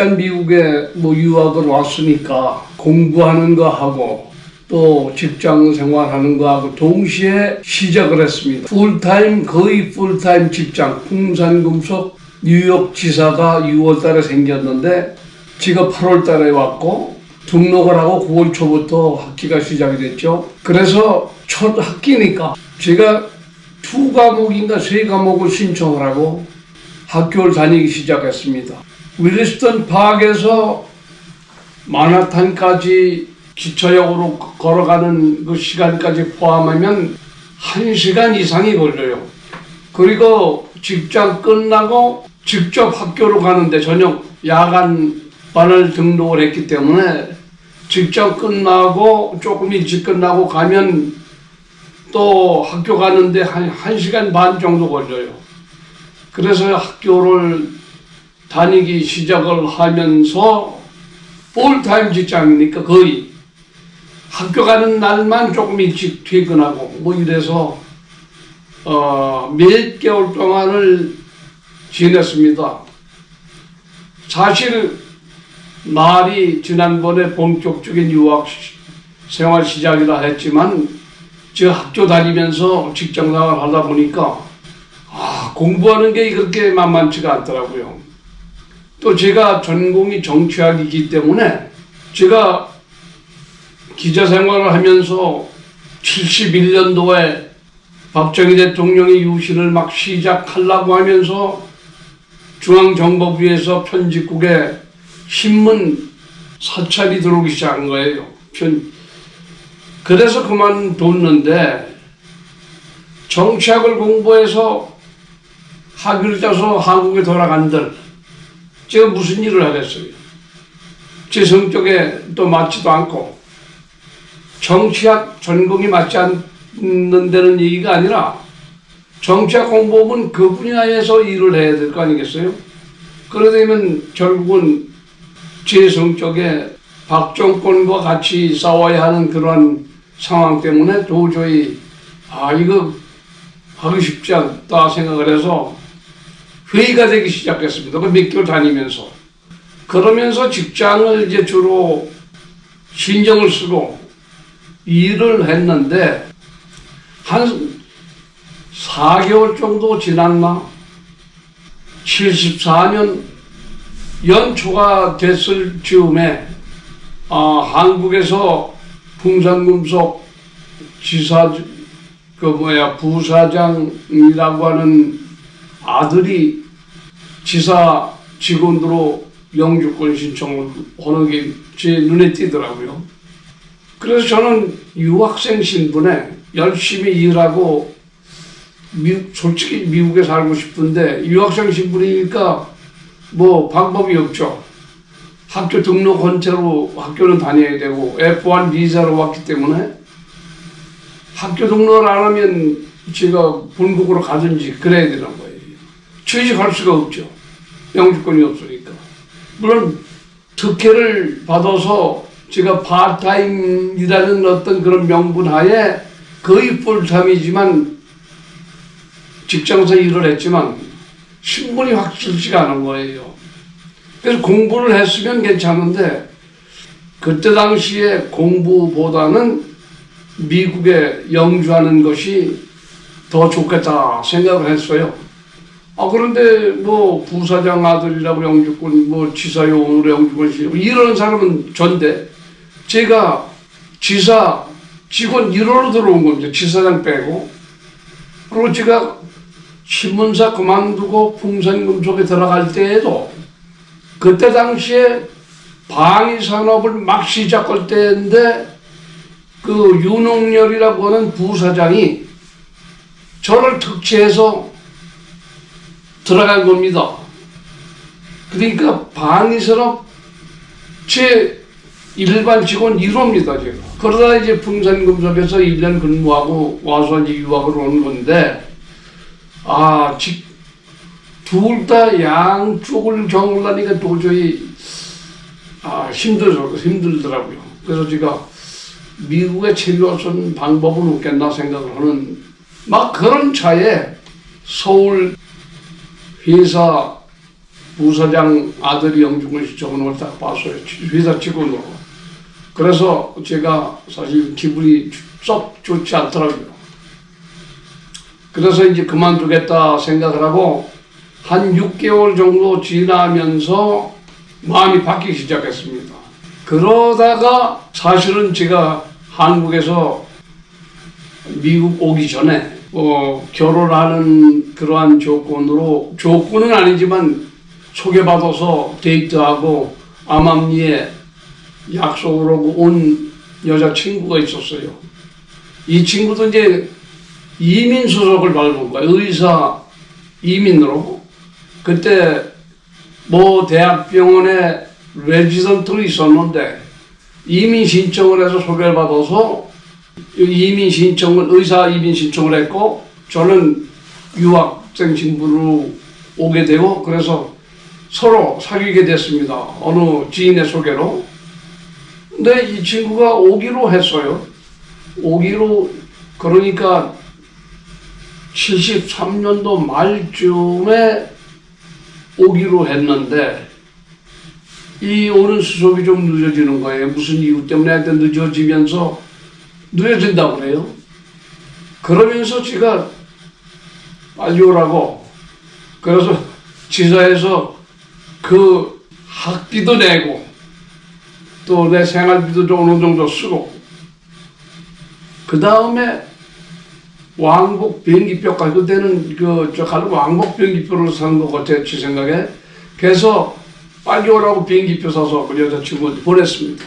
일단 미국에 뭐 유학을 왔으니까 공부하는 거 하고 또 직장 생활하는 거 하고 동시에 시작을 했습니다. 거의 풀타임 직장, 풍산금속 뉴욕 지사가 6월 달에 생겼는데 제가 8월 달에 왔고 등록을 하고 9월 초부터 학기가 시작이 됐죠. 그래서 첫 학기니까 제가 2과목인가 3과목을 신청을 하고 학교를 다니기 시작했습니다. 윌리스턴 파크에서 마나탄까지 기차역으로 걸어가는 그 시간까지 포함하면 1시간 이상이 걸려요. 그리고 직장 끝나고 직접 학교로 가는데 저녁 야간반을 등록을 했기 때문에 직장 끝나고 조금 일찍 끝나고 가면 또 학교 가는데 한 1시간 반 정도 걸려요. 그래서 학교를 다니기 시작을 하면서 풀타임 직장이니까 거의 학교 가는 날만 조금 일찍 퇴근하고 뭐 이래서 몇 개월 동안을 지냈습니다. 사실 말이 지난번에 본격적인 유학 생활 시작이라 했지만 제가 학교 다니면서 직장 생활 하다 보니까 공부하는 게 그렇게 만만치가 않더라고요. 또 제가 전공이 정치학이기 때문에 제가 기자 생활을 하면서 71년도에 박정희 대통령의 유신을 막 시작하려고 하면서 중앙정보부에서 편집국에 신문 사찰이 들어오기 시작한 거예요. 그래서 그만뒀는데 정치학을 공부해서 학위를 따서 한국에 돌아간들 제가 무슨 일을 하겠어요. 제 성격에 또 맞지도 않고 정치학 전공이 맞지 않는다는 얘기가 아니라 정치학 공부하면 그 분야에서 일을 해야 될 거 아니겠어요? 그러려면 결국은 제 성격에 박정권과 같이 싸워야 하는 그런 상황 때문에 도저히 이거 하기 쉽지 않다 생각을 해서 회의가 되기 시작했습니다. 몇 개월 다니면서. 그러면서 직장을 이제 주로 신경을 쓰고 일을 했는데 한 4개월 정도 지났나? 74년 연초가 됐을 즈음에 한국에서 풍산금속 부사장이라고 하는 아들이 지사 직원으로 영주권 신청을 하는 게 제 눈에 띄더라고요. 그래서 저는 유학생 신분에 열심히 일하고 솔직히 미국에 살고 싶은데 유학생 신분이니까 뭐 방법이 없죠. 학교 등록한 채로 학교는 다녀야 되고 F1 비자로 왔기 때문에 학교 등록을 안 하면 제가 본국으로 가든지 그래야 되는 거예요. 취직할 수가 없죠. 영주권이 없으니까. 물론 특혜를 받아서 제가 파트타임이라는 어떤 그런 명분 하에 거의 풀타임이지만 직장에서 일을 했지만 신분이 확실치가 않은 거예요. 그래서 공부를 했으면 괜찮은데 그때 당시에 공부보다는 미국에 영주하는 것이 더 좋겠다 생각을 했어요. 그런데 뭐 부사장 아들이라고 영주권, 뭐 지사 요원으로 영주권 시고 이런 사람은 전데 제가 지사 직원 1호로 들어온 겁니다. 지사장 빼고. 그리고 제가 신문사 그만두고 풍산금속에 들어갈 때에도 그때 당시에 방위산업을 막 시작할 때인데 그 윤홍열이라고 하는 부사장이 저를 특채해서 들어간 겁니다. 그러니까 방위산업 제 일반 직원 1호입니다, 제가. 그러다 이제 풍산금속에서 1년 근무하고 와서 이제 유학을 온 건데, 둘 다 양쪽을 경험하니까 도저히, 힘들더라고요. 그래서 제가 미국에 체류할 방법은 없겠나 생각을 하는, 막 그런 차에 서울 회사 부사장 아들이 영주권 시청하는 걸 딱 봤어요. 회사 직원으로. 그래서 제가 사실 기분이 썩 좋지 않더라고요. 그래서 이제 그만두겠다 생각을 하고 한 6개월 정도 지나면서 마음이 바뀌기 시작했습니다. 그러다가 사실은 제가 한국에서 미국 오기 전에 결혼하는 그러한 조건은 아니지만 소개받아서 데이트하고 암암리에 약속을 하고 온 여자친구가 있었어요. 이 친구도 이제 이민 수속을 밟은 거예요. 의사 이민으로. 그때 뭐 대학병원에 레지던트로 있었는데 이민 신청을 해서 소개를 받아서 의사 이민 신청을 했고 저는 유학생 신분으로 오게 되고 그래서 서로 사귀게 됐습니다. 어느 지인의 소개로. 근데 이 친구가 오기로 했어요. 오기로 그러니까 73년도 말쯤에 오기로 했는데 이 오는 수속이 좀 늦어지는 거예요. 무슨 이유 때문에 하여튼 늦어진다고 그래요. 그러면서 제가 빨리 오라고 그래서 지사에서 그 학비도 내고 또 내 생활비도 좀 어느 정도 쓰고 그 다음에 왕복 비행기표까지 그때는 왕복 비행기표를 사는 것 같아요. 제 생각에. 그래서 빨리 오라고 비행기표 사서 그 여자친구한테 보냈습니다.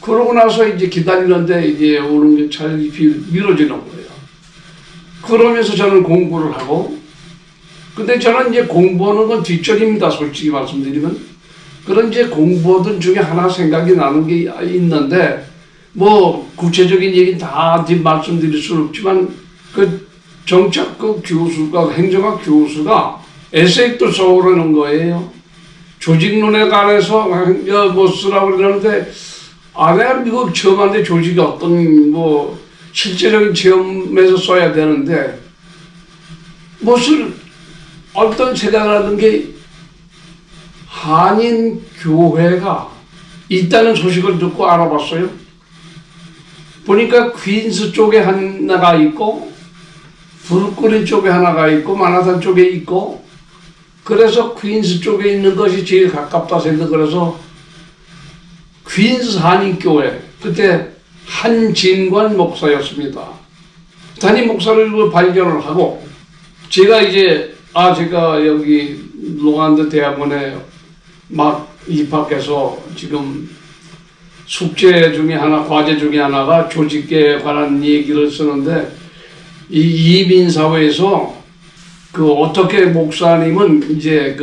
그러고 나서 이제 기다리는데 이제 오는 게 잘 미뤄지는 거예요. 그러면서 저는 공부를 하고 근데 저는 이제 공부하는 건 뒷전입니다. 솔직히 말씀드리면. 그런 이제 공부하던 중에 하나 생각이 나는 게 있는데 뭐 구체적인 얘기는 다 말씀드릴 수는 없지만 그 정착국 교수가 행정학 교수가 에세이도 써오르는 거예요. 조직론에 관해서 뭐 쓰라고 그러는데 내가 미국 처음 하는데 조직이 어떤 뭐 실제적인 체험에서 써야 되는데 어떤 생각을 하는 게 한인 교회가 있다는 소식을 듣고 알아봤어요. 보니까 퀸스 쪽에 하나가 있고 브루클린 쪽에 하나가 있고 마나탄 쪽에 있고 그래서 퀸스 쪽에 있는 것이 제일 가깝다 생각을 해서 퀸스 한인교회 그때 한진관 목사였습니다. 담임 목사를 발견을 하고 제가 여기 롱안드 대학원에 막 입학해서 지금 과제 중에 하나가 조직에 관한 얘기를 쓰는데 이 이민사회에서 어떻게 목사님은 이제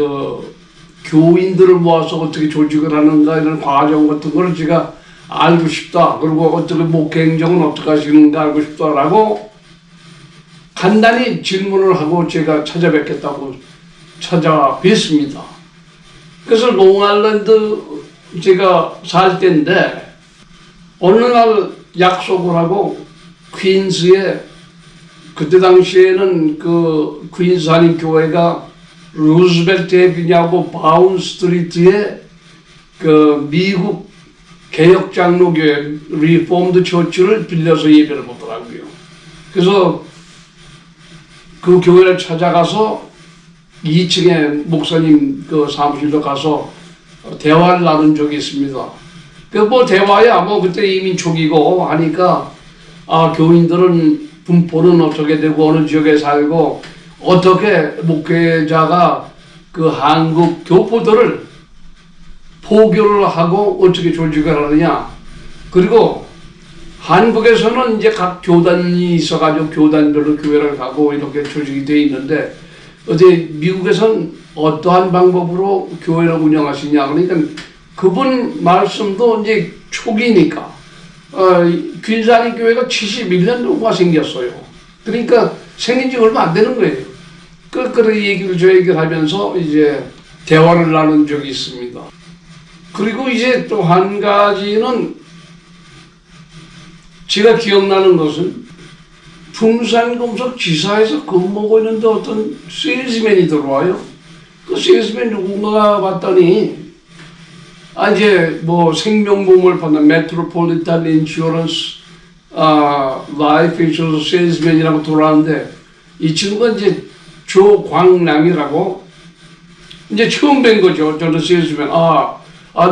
교인들을 모아서 어떻게 조직을 하는가 이런 과정 같은 걸 제가 알고 싶다. 그리고 어떻게 목회 행정은 어떻게 하시는가 알고 싶다라고 간단히 질문을 하고 제가 찾아뵙겠다고 찾아뵙습니다. 그래서 롱아일랜드 제가 살 때인데 어느 날 약속을 하고 퀸스에 그때 당시에는 퀸스 한인 교회가 루즈벨트 애비냐고 바운 스트리트에 미국 개혁 장로교회 리폼드 처치를 빌려서 예배를 보더라고요. 그래서 그 교회를 찾아가서 2층에 목사님 사무실로 가서 대화를 나눈 적이 있습니다. 대화야 그때 이민 초기고 하니까 교인들은 분포는 어떻게 되고 어느 지역에 살고 어떻게 목회자가 한국 교포들을 포교를 하고 어떻게 조직을 하느냐. 그리고 한국에서는 이제 각 교단이 있어가지고 교단별로 교회를 가고 이렇게 조직이 되어 있는데 미국에선 어떠한 방법으로 교회를 운영하시냐. 그러니까 그분 말씀도 이제 초기니까 퀸스 한인 교회가 71년도가 생겼어요. 그러니까 생긴 지 얼마 안 되는 거예요. 그 얘기를 하면서 이제 대화를 나눈 적이 있습니다. 그리고 이제 또 한 가지는 제가 기억나는 것은 풍산금속 지사에서 근무하고 있는데 어떤 세일즈맨이 들어와요. 그 세일즈맨 누군가 봤더니 이제 뭐 생명보험을 받는 메트로폴리탄 인슈런스 라이프 인슈런스 세일즈맨이라고 돌아왔는데 이 친구가 이제 조광남이라고 이제 처음 뵌 거죠. 저는 세일즈맨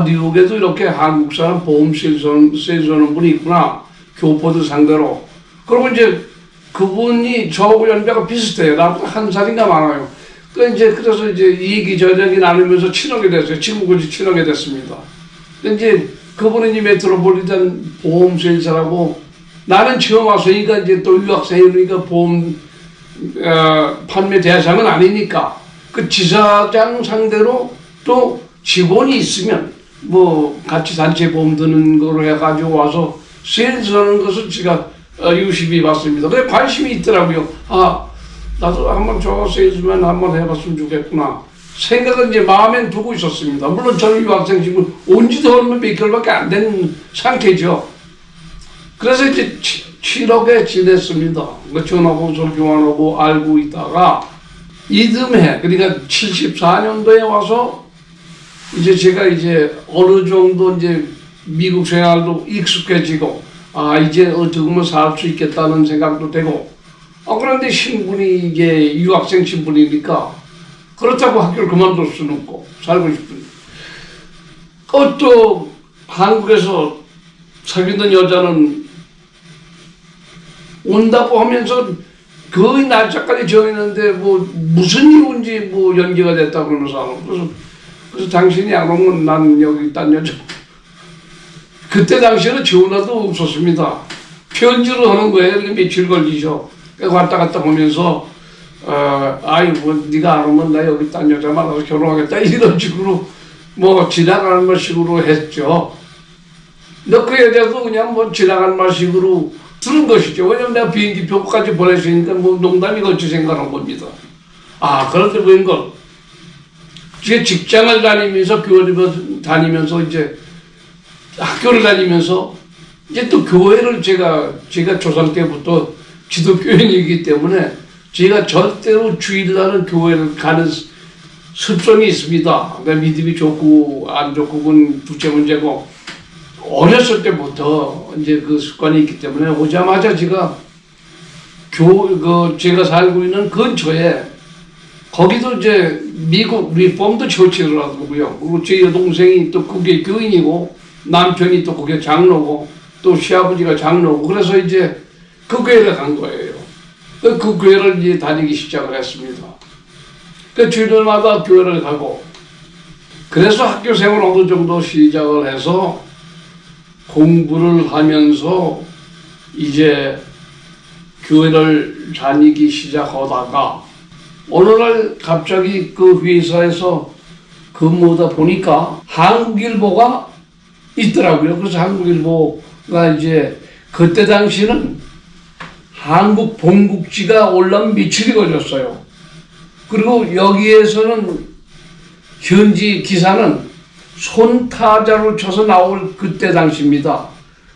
뉴욕에도 이렇게 한국 사람 보험 세일즈하는 분이 있구나. 교포들 상대로. 그리고 이제 그분이 저하고 연배가 비슷해요. 나보다 한 살인가 많아요. 그래서 이제 이기저기 나누면서 친하게 됐어요. 친구같이 친하게 됐습니다. 이제 그분은 이 메트로폴리탄 보험 세일사라고 나는 처음 왔으니까 이제 또 유학생이니까 보험 판매 대상은 아니니까 그 지사장 상대로 또 직원이 있으면 뭐 같이 단체 보험 드는 거로 해가지고 와서 세일즈하는 것을 제가 유심히 봤습니다. 그래 관심이 있더라고요. 나도 한번 저 세일즈맨 한번 해봤으면 좋겠구나. 생각은 이제 마음엔 두고 있었습니다. 물론 저는 유학생 지금 온 지도 얼마 몇 개월밖에 안 된 상태죠. 그래서 이제 7억에 지냈습니다. 전화번호 교환하고 알고 있다가 이듬해 그러니까 74년도에 와서 이제 제가 이제 어느 정도 이제 미국 생활도 익숙해지고 이제 어떻게 보면 살 수 있겠다는 생각도 되고 그런데 신분이 이게 유학생 신분이니까 그렇다고 학교를 그만둘 수는 없고 살고 싶은 또 한국에서 사귀던 여자는 온다고 하면서 거의 날짜까지 정했는데 뭐 무슨 이유인지 뭐 연기가 됐다 그러면서 그래서 당신이 안 오면 난 여기 딴 여자 그때 당시에는 전화도 없었습니다. 편지로 하는 거예요. 며칠 걸리죠. 왔다 갔다 보면서 네가 안 오면 나 여기 딴 여자 만나서 결혼하겠다 이런 식으로 뭐 지나가는 말 식으로 했죠. 근데 그 여자도 그냥 뭐 지나가는 말 식으로 들은 것이죠. 왜냐면 내가 비행기 표까지 보냈으니까 뭐 농담이겠지 생각한 겁니다. 그런데 웬걸 제가 직장을 다니면서 교회를 다니면서 이제 학교를 다니면서 이제 또 교회를 제가 조상 때부터 기독교인이기 때문에 제가 절대로 주일날은 교회를 가는 습성이 있습니다. 내 믿음이 좋고 안 좋고 그건 둘째 문제고 어렸을 때부터 이제 그 습관이 있기 때문에 오자마자 제가 제가 살고 있는 근처에 거기도 이제 미국 리폼드 처치를 하더라고요. 그리고 제 여동생이 또 그게 교인이고 남편이 또 그게 장로고 또 시아버지가 장로고 그래서 이제 그 교회를 간 거예요. 그 교회를 이제 다니기 시작을 했습니다. 주일마다 교회를 가고 그래서 학교 생활 어느 정도 시작을 해서 공부를 하면서 이제 교회를 다니기 시작하다가 어느 날 갑자기 그 회사에서 근무하다 보니까 한국일보가 있더라고요. 그래서 한국일보가 이제 그때 당시는 한국 본국지가 올라면 며칠이 걸렸어요. 그리고 여기에서는 현지 기사는 손타자로 쳐서 나올 그때 당시입니다.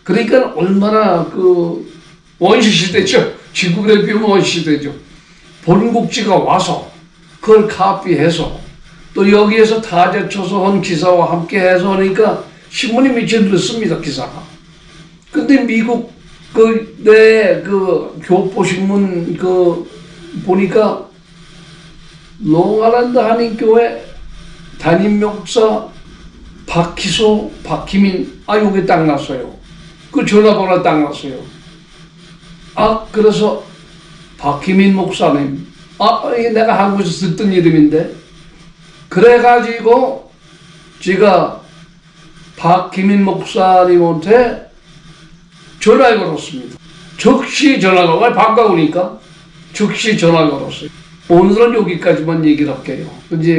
그러니까 얼마나 그 원시시대죠. 지구에 비하면 원시시대죠. 본국지가 와서 그걸 카피해서 또 여기에서 타자 쳐서 한 기사와 함께 해서 하니까 신문이 며칠 늘었습니다. 기사가. 근데 미국 내 교포신문 보니까 롱아일랜드 한인교회 담임 목사 박희민 여기 딱 났어요. 그 전화번호 딱 났어요. 그래서 박희민 목사님 이게 내가 한국에서 듣던 이름인데 그래가지고 제가 박희민 목사님한테 전화를 걸었습니다. 즉시 전화가 와요. 반가우니까 즉시 전화를 걸었어요. 오늘은 여기까지만 얘기를 할게요. 이제